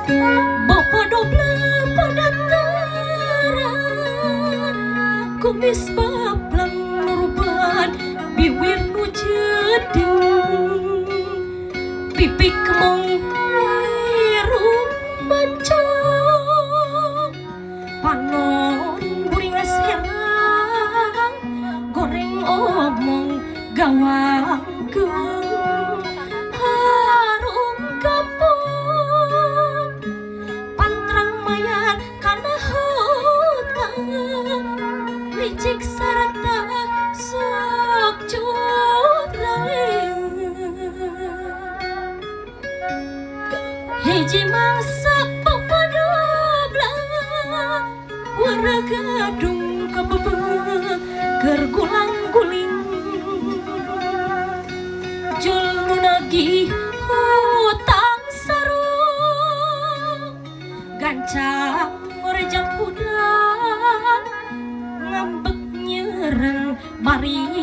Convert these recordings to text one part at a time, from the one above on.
Bapa dobla padantara kumis bablang nuruban biwir nu jeding pipi kemong iru mancong panon buring serang goreng omong gawang harum kapung pantrang mayat kana hutang licik sarata sok curang hiji mangsa papadoblang waragadung kabebe gergulang-guling jul nagih hutang sarung gancang merejak udang ngambek nyereng maring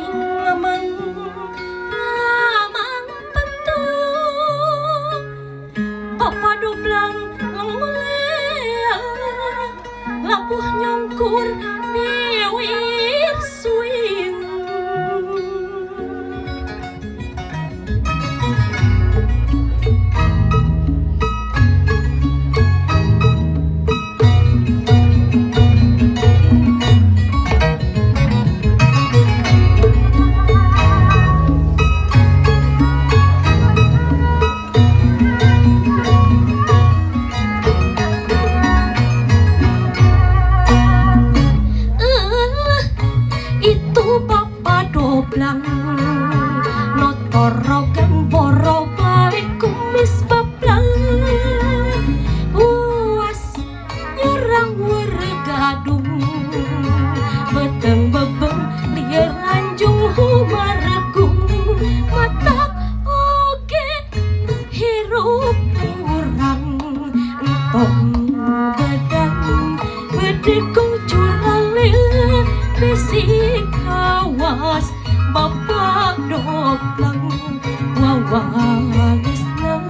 ngamang pentung Papa doblang ngulea lapuh nyongkur biwir suing itu Bapak doblang notorogan boro balik kumis bablang puas nyerang wargadung beteng bebeng liar anjung humaragung matak oge hirup kurang entong bedang bedekung curalil bisik awas Bapak doblang wawarisna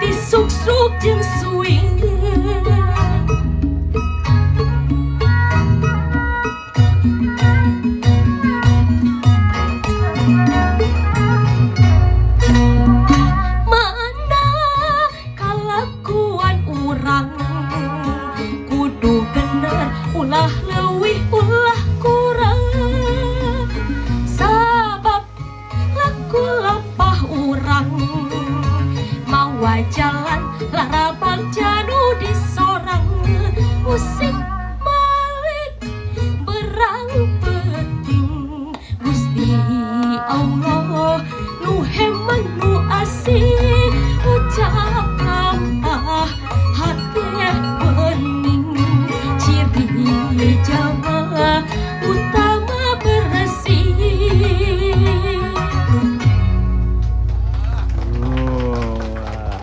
disuk-suk jeung suing mana kalakuan urang kudu bener ulah leuwih ulah kurang sabab laku lapah urang mau wajah